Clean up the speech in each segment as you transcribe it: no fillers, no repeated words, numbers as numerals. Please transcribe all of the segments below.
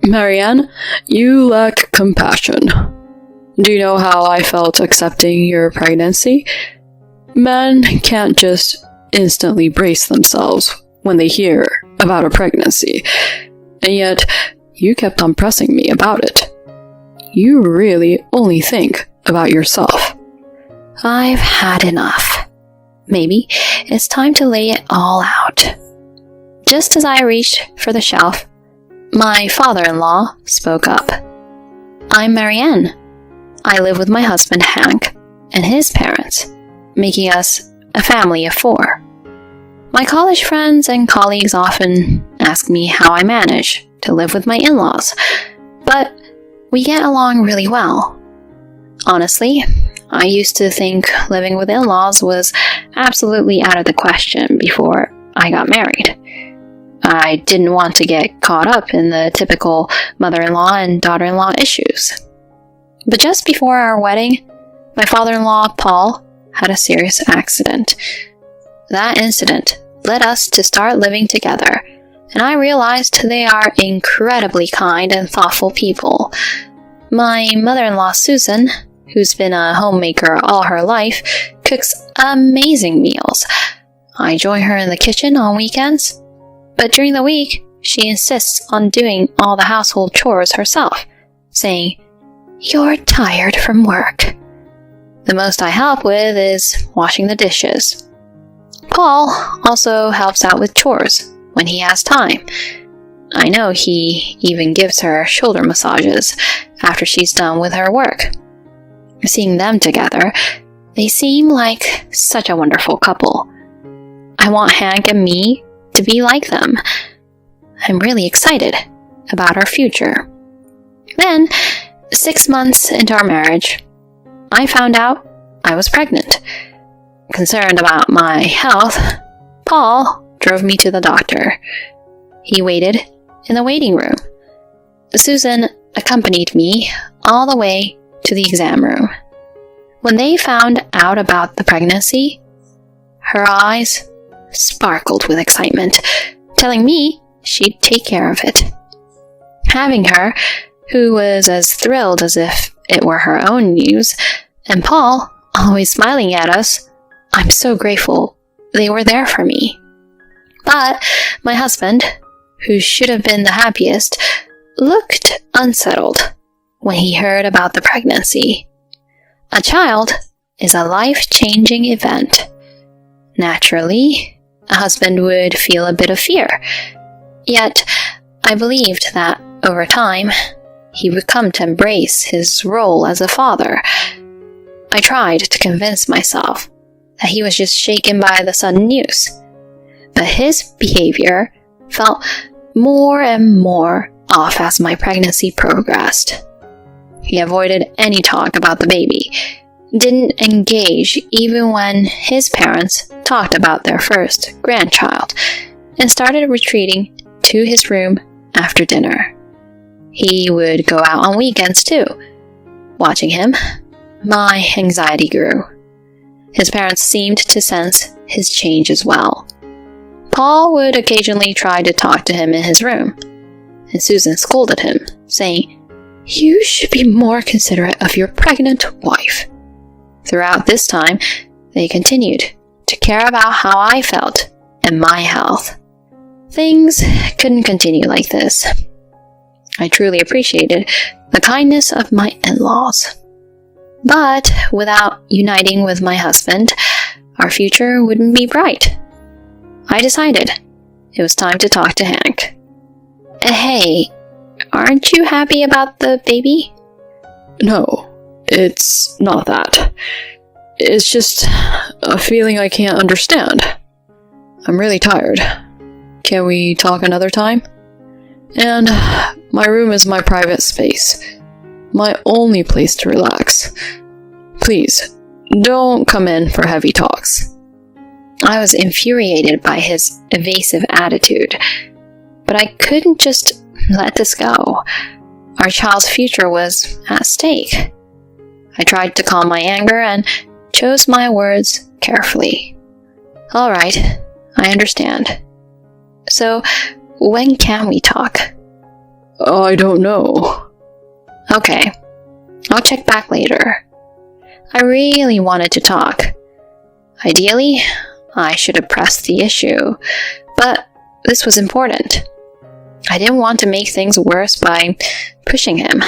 Marianne, you lack compassion. Do you know how I felt accepting your pregnancy? Men can't just instantly brace themselves when they hear about a pregnancy, and yet you kept on pressing me about it. You really only think about yourself. I've had enough. Maybe it's time to lay it all out. Just as I reached for the shelf, my father-in-law spoke up. I'm Marianne. I live with my husband Hank and his parents, making us a family of 4. My college friends and colleagues often ask me how I manage to live with my in-laws, but we get along really well. Honestly, I used to think living with in-laws was absolutely out of the question before I got married. I didn't want to get caught up in the typical mother-in-law and daughter-in-law issues. But just before our wedding, my father-in-law, Paul, had a serious accident. That incident led us to start living together, and I realized they are incredibly kind and thoughtful people. My mother-in-law, Susan, who's been a homemaker all her life, cooks amazing meals. I join her in the kitchen on weekends, but during the week, she insists on doing all the household chores herself, saying, "You're tired from work." The most I help with is washing the dishes. Paul also helps out with chores when he has time. I know he even gives her shoulder massages after she's done with her work. Seeing them together, they seem like such a wonderful couple. I want Hank and me to be like them. I'm really excited about our future. Then, 6 months into our marriage, I found out I was pregnant. Concerned about my health, Paul drove me to the doctor. He waited in the waiting room. Susan accompanied me all the way to the exam room. When they found out about the pregnancy, her eyes sparkled with excitement, telling me she'd take care of it. Having her, who was as thrilled as if it were her own news, and Paul always smiling at us, I'm so grateful they were there for me. But my husband, who should have been the happiest, looked unsettled when he heard about the pregnancy. A child is a life-changing event. Naturally, a husband would feel a bit of fear. Yet, I believed that, over time, he would come to embrace his role as a father. I tried to convince myself that he was just shaken by the sudden news. But his behavior felt more and more off as my pregnancy progressed. He avoided any talk about the baby, didn't engage even when his parents talked about their first grandchild, and started retreating to his room after dinner. He would go out on weekends too. Watching him, my anxiety grew. His parents seemed to sense his change as well. Paul would occasionally try to talk to him in his room, and Susan scolded him, saying, "You should be more considerate of your pregnant wife." Throughout this time, they continued to care about how I felt and my health. Things couldn't continue like this. I truly appreciated the kindness of my in-laws. But without uniting with my husband, our future wouldn't be bright. I decided it was time to talk to Hank. "Hey, aren't you happy about the baby?" No, it's not that. It's just a feeling I can't understand. I'm really tired. Can we talk another time? And my room is my private space, my only place to relax. Please, don't come in for heavy talks. I was infuriated by his evasive attitude, but I couldn't just let this go. Our child's future was at stake. I tried to calm my anger and chose my words carefully. "All right, I understand. So, when can we talk?" I don't know. Okay, I'll check back later. I really wanted to talk. Ideally, I should have pressed the issue, but this was important. I didn't want to make things worse by pushing him.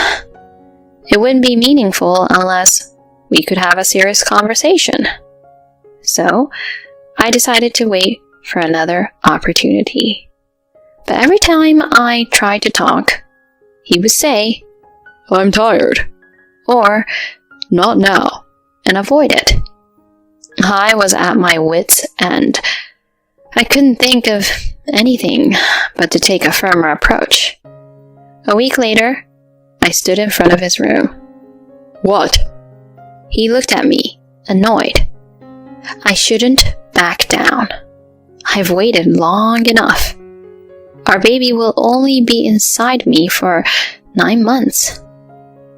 It wouldn't be meaningful unless we could have a serious conversation. So, I decided to wait for another opportunity. But every time I tried to talk, he would say, I'm tired. or Not now. and avoid it. I was at my wits' end. I couldn't think of anything but to take a firmer approach. A week later, I stood in front of his room. What? He looked at me, annoyed. I shouldn't back down. I've waited long enough. Our baby will only be inside me for 9 months.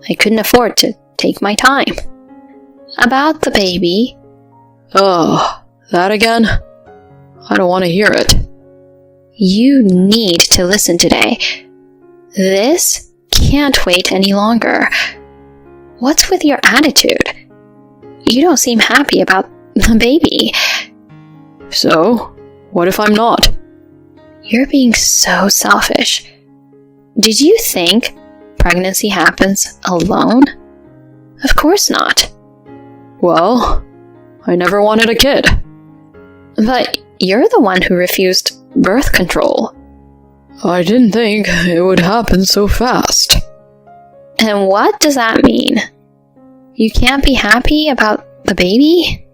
I couldn't afford to take my time. About the baby, Oh, that again? I don't want to hear it. you need to listen today. This can't wait any longer. What's with your attitude? You don't seem happy about the baby. So, what if I'm not? You're being so selfish. Did you think pregnancy happens alone? Of course not. Well, I never wanted a kid. But you're the one who refused birth control. I didn't think it would happen so fast. And what does that mean? You can't be happy about the baby?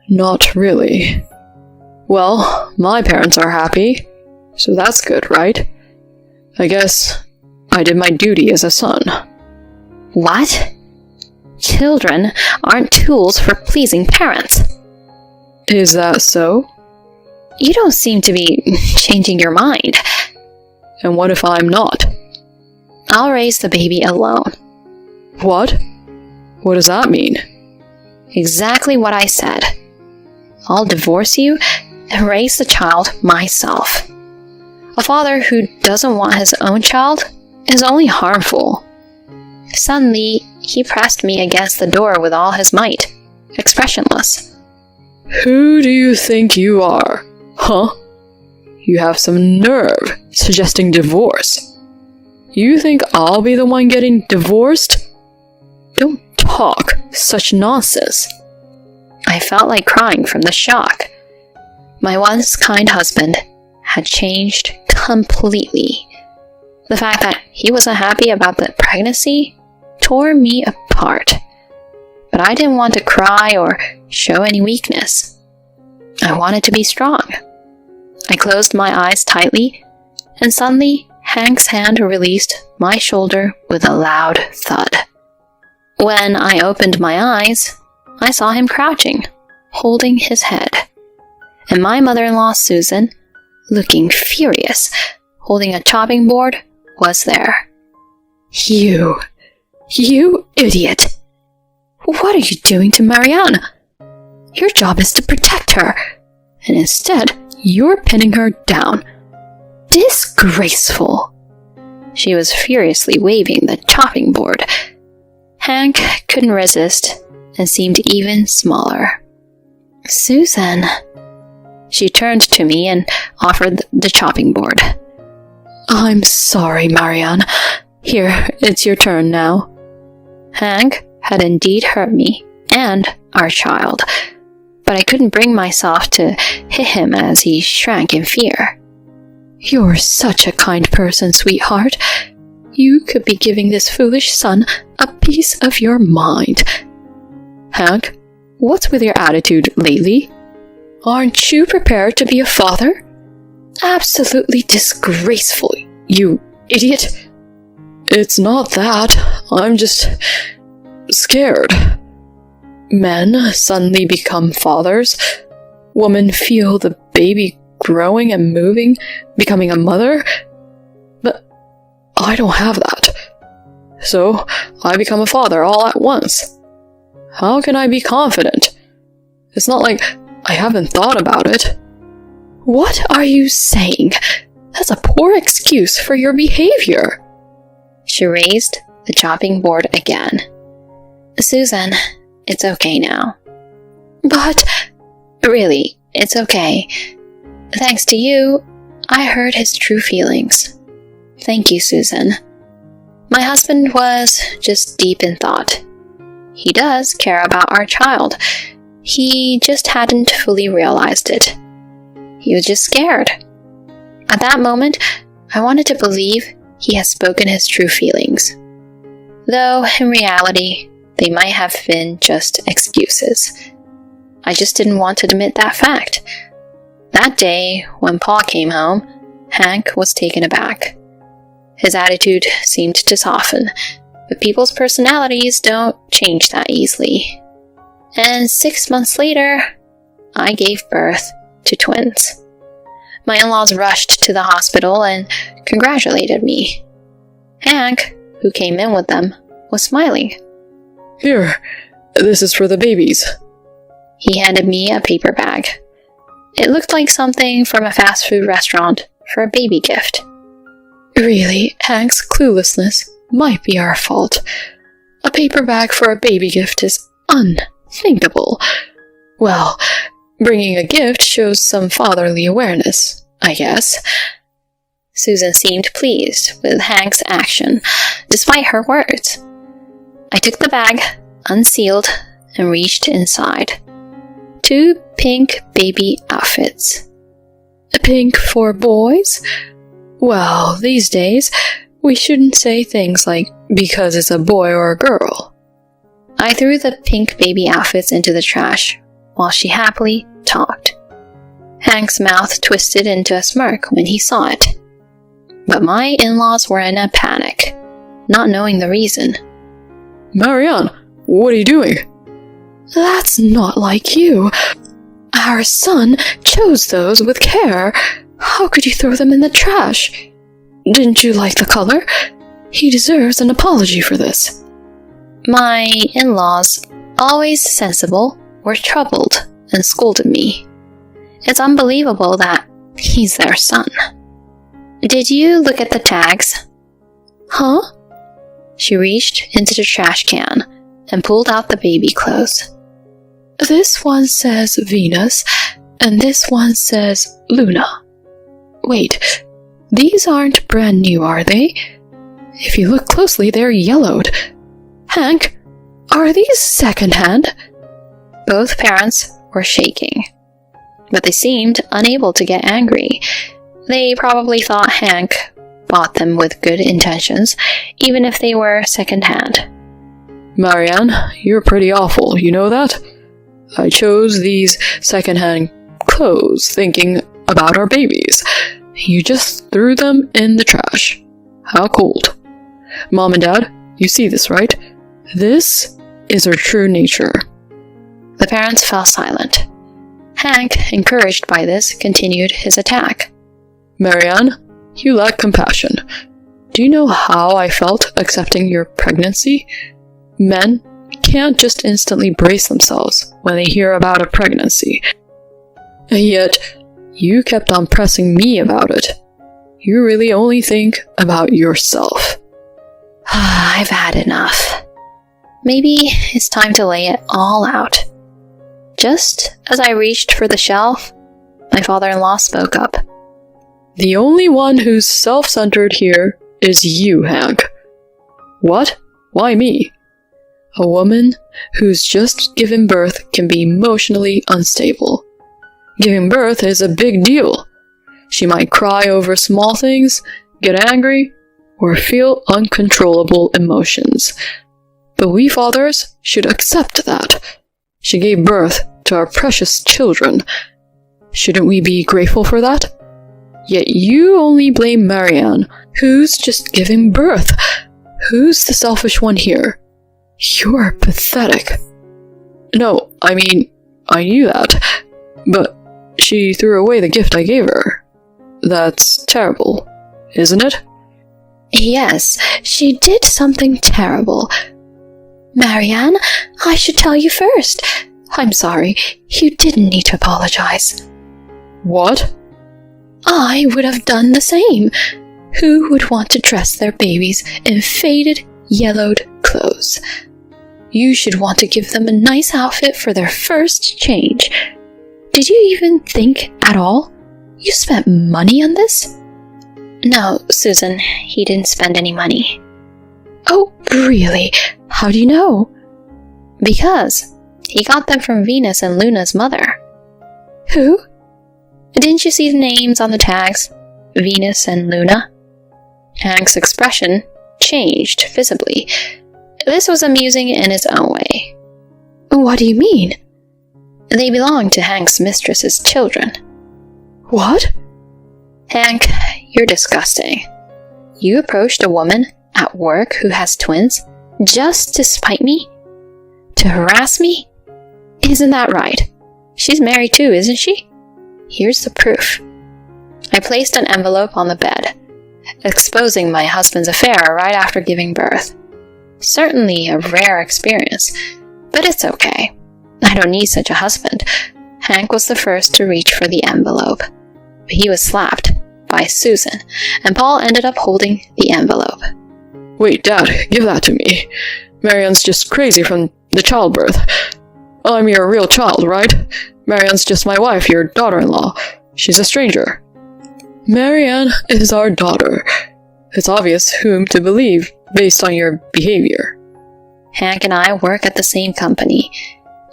Not really. Well, my parents are happy, so that's good, right? I guess I did my duty as a son. What? Children aren't tools for pleasing parents. Is that so? You don't seem to be changing your mind. And what if I'm not? I'll raise the baby alone. What? What does that mean? Exactly what I said. I'll divorce you and raise the child myself. A father who doesn't want his own child is only harmful. Suddenly, he pressed me against the door with all his might, expressionless. Who do you think you are? Huh? You have some nerve suggesting divorce. You think I'll be the one getting divorced? Don't talk such nonsense. I felt like crying from the shock. My once kind husband had changed completely. The fact that he wasn't happy about the pregnancy tore me apart. But I didn't want to cry or show any weakness. I wanted to be strong. I closed my eyes tightly, and suddenly Hank's hand released my shoulder with a loud thud. When I opened my eyes, I saw him crouching, holding his head, and my mother-in-law Susan, looking furious, holding a chopping board, was there. You idiot! What are you doing to Marianne? Your job is to protect her, and instead you're pinning her down. Disgraceful! She was furiously waving the chopping board. Hank couldn't resist and seemed even smaller. Susan. She turned to me and offered the chopping board. I'm sorry, Marianne. Here, it's your turn now. Hank had indeed hurt me and our child, but I couldn't bring myself to hit him as he shrank in fear. You're such a kind person, sweetheart. You could be giving this foolish son a piece of your mind. Hank, what's with your attitude lately? Aren't you prepared to be a father? Absolutely disgraceful, you idiot. It's not that. I'm just scared. Men suddenly become fathers. Women feel the baby growing and moving, becoming a mother. But I don't have that. So I become a father all at once. How can I be confident? It's not like I haven't thought about it. What are you saying? That's a poor excuse for your behavior. She raised the chopping board again. Susan, it's okay now. But really, it's okay. Thanks to you, I heard his true feelings. Thank you, Susan. My husband was just deep in thought. He does care about our child. He just hadn't fully realized it. He was just scared. At that moment, I wanted to believe he had spoken his true feelings. Though, in reality, they might have been just excuses. I just didn't want to admit that fact. That day, when Paul came home, Hank was taken aback. His attitude seemed to soften, but people's personalities don't change that easily. And 6 months later, I gave birth to twins. My in-laws rushed to the hospital and congratulated me. Hank, who came in with them, was smiling. Here, this is for the babies. He handed me a paper bag. It looked like something from a fast food restaurant for a baby gift. Really, Hank's cluelessness might be our fault. A paper bag for a baby gift is unthinkable. Well, bringing a gift shows some fatherly awareness, I guess. Susan seemed pleased with Hank's action, despite her words. I took the bag, unsealed, and reached inside. 2 pink baby outfits. Pink for boys? Well, these days, we shouldn't say things like, because it's a boy or a girl. I threw the pink baby outfits into the trash, while she happily talked. Hank's mouth twisted into a smirk when he saw it. But my in-laws were in a panic, not knowing the reason. Marianne, what are you doing? That's not like you. Our son chose those with care. How could you throw them in the trash? Didn't you like the color? He deserves an apology for this. My in-laws, always sensible, were troubled and scolded me. It's unbelievable that he's their son. Did you look at the tags? Huh? She reached into the trash can and pulled out the baby clothes. This one says Venus, and this one says Luna. Wait, these aren't brand new, are they? If you look closely, they're yellowed. Hank, are these secondhand? Both parents were shaking, but they seemed unable to get angry. They probably thought Hank bought them with good intentions, even if they were secondhand. Marianne, you're pretty awful, you know that? I chose these secondhand clothes thinking about our babies. You just threw them in the trash. How cold. Mom and Dad, you see this, right? This is her true nature. The parents fell silent. Hank, encouraged by this, continued his attack. Marianne, you lack compassion. Do you know how I felt accepting your pregnancy? Men can't just instantly brace themselves when they hear about a pregnancy. And yet, you kept on pressing me about it. You really only think about yourself. I've had enough. Maybe it's time to lay it all out. Just as I reached for the shelf, my father-in-law spoke up. The only one who's self-centered here is you, Hank. What? Why me? A woman who's just given birth can be emotionally unstable. Giving birth is a big deal. She might cry over small things, get angry, or feel uncontrollable emotions. But we fathers should accept that. She gave birth to our precious children. Shouldn't we be grateful for that? Yet you only blame Marianne, who's just giving birth. Who's the selfish one here? You're pathetic. No, I mean, I knew that, but she threw away the gift I gave her. That's terrible, isn't it? Yes, she did something terrible. Marianne, I should tell you first. I'm sorry, you didn't need to apologize. What? I would have done the same. Who would want to dress their babies in faded, yellowed clothes? You should want to give them a nice outfit for their first change. Did you even think at all? You spent money on this? No, Susan, he didn't spend any money. Oh, really? How do you know? Because he got them from Venus and Luna's mother. Who? Didn't you see the names on the tags? Venus and Luna? Hank's expression changed visibly. This was amusing in its own way. What do you mean? They belonged to Hank's mistress's children. What? Hank, you're disgusting. You approached a woman at work who has twins just to spite me? To harass me? Isn't that right? She's married too, isn't she? Here's the proof. I placed an envelope on the bed, exposing my husband's affair right after giving birth. Certainly a rare experience, but it's okay. I don't need such a husband. Hank was the first to reach for the envelope, but he was slapped by Susan, and Paul ended up holding the envelope. Wait, Dad, give that to me. Marianne's just crazy from the childbirth. I'm your real child, right? Marianne's just my wife, your daughter-in-law. She's a stranger. Marianne is our daughter. It's obvious whom to believe based on your behavior. Hank and I work at the same company.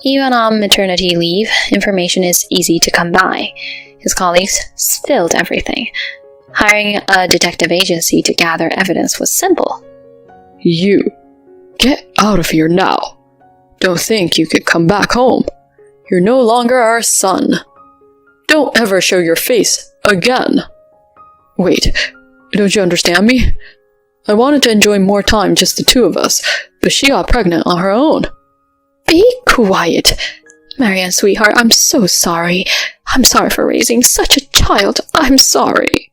Even on maternity leave, information is easy to come by. His colleagues spilled everything. Hiring a detective agency to gather evidence was simple. You, get out of here now. Don't think you could come back home. You're no longer our son. Don't ever show your face again. Wait, don't you understand me? I wanted to enjoy more time, just the two of us, but she got pregnant on her own. Be quiet. Marianne, sweetheart, I'm so sorry. I'm sorry for raising such a child. I'm sorry.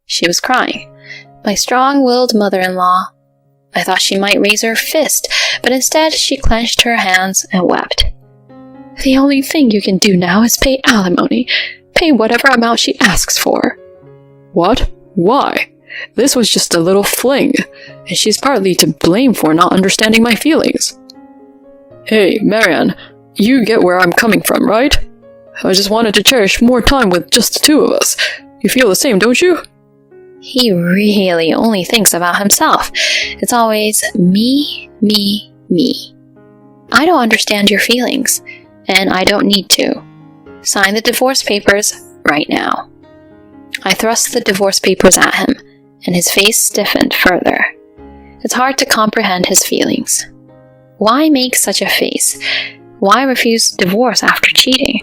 She was crying. My strong-willed mother-in-law. I thought she might raise her fist, but instead she clenched her hands and wept. The only thing you can do now is pay alimony. Pay whatever amount she asks for. What? Why? This was just a little fling, and she's partly to blame for not understanding my feelings. Hey, Marianne, you get where I'm coming from, right? I just wanted to cherish more time with just the two of us. You feel the same, don't you? He really only thinks about himself. It's always me, me, me. I don't understand your feelings, and I don't need to. Sign the divorce papers right now. I thrust the divorce papers at him, and his face stiffened further. It's hard to comprehend his feelings. Why make such a face? Why refuse divorce after cheating?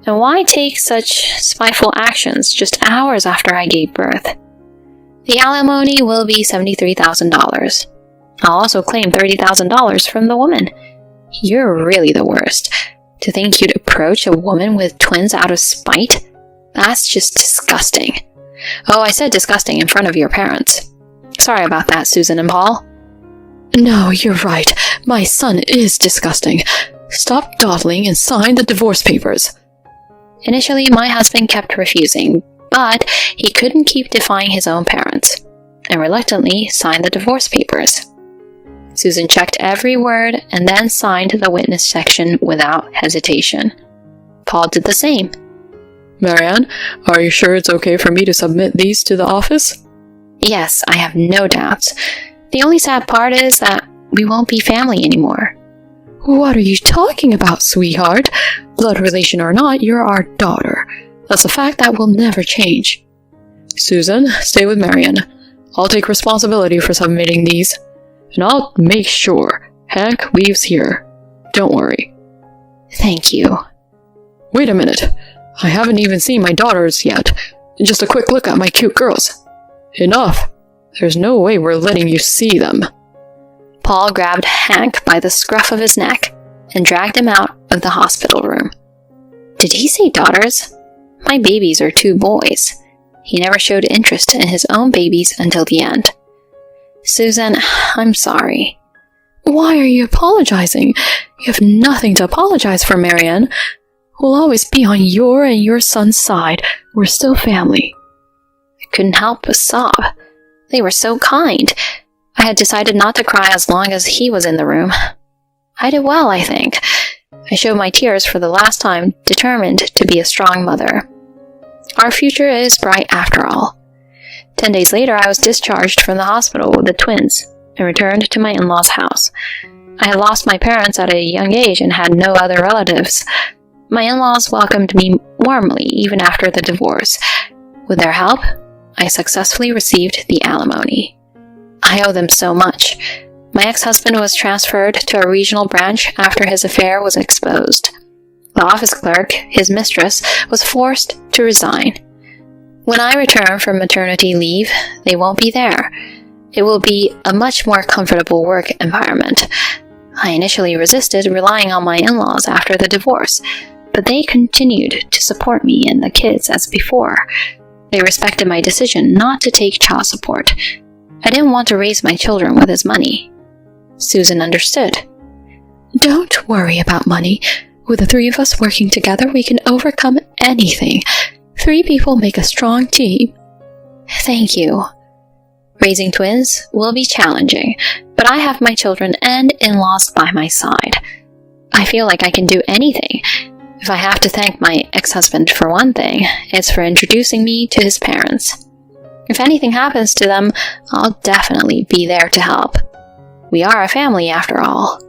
And why take such spiteful actions just hours after I gave birth? The alimony will be $73,000. I'll also claim $30,000 from the woman. You're really the worst. To think you'd approach a woman with twins out of spite? That's just disgusting. Oh, I said disgusting in front of your parents. Sorry about that, Susan and Paul. No, you're right. My son is disgusting. Stop dawdling and sign the divorce papers. Initially, my husband kept refusing, but he couldn't keep defying his own parents, and reluctantly signed the divorce papers. Susan checked every word and then signed the witness section without hesitation. Paul did the same. Marianne, are you sure it's okay for me to submit these to the office? Yes, I have no doubts. The only sad part is that we won't be family anymore. What are you talking about, sweetheart? Blood relation or not, you're our daughter. That's a fact that will never change. Susan, stay with Marianne. I'll take responsibility for submitting these. And I'll make sure Hank leaves here. Don't worry. Thank you. Wait a minute. I haven't even seen my daughters yet. Just a quick look at my cute girls. Enough. There's no way we're letting you see them. Paul grabbed Hank by the scruff of his neck and dragged him out of the hospital room. Did he say daughters? My babies are 2 boys. He never showed interest in his own babies until the end. Susan, I'm sorry. Why are you apologizing? You have nothing to apologize for, Marianne. We'll always be on your and your son's side. We're still family. I couldn't help but sob. They were so kind. I had decided not to cry as long as he was in the room. I did well, I think. I showed my tears for the last time, determined to be a strong mother. Our future is bright after all. 10 days later, I was discharged from the hospital with the twins and returned to my in-laws' house. I had lost my parents at a young age and had no other relatives. My in-laws welcomed me warmly even after the divorce. With their help, I successfully received the alimony. I owe them so much. My ex-husband was transferred to a regional branch after his affair was exposed. The office clerk, his mistress, was forced to resign. When I return from maternity leave, they won't be there. It will be a much more comfortable work environment. I initially resisted relying on my in-laws after the divorce, but they continued to support me and the kids as before. They respected my decision not to take child support. I didn't want to raise my children with his money. Susan understood. Don't worry about money. With the 3 of us working together, we can overcome anything. 3 people make a strong team. Thank you. Raising twins will be challenging, but I have my children and in-laws by my side. I feel like I can do anything. If I have to thank my ex-husband for one thing, it's for introducing me to his parents. If anything happens to them, I'll definitely be there to help. We are a family after all.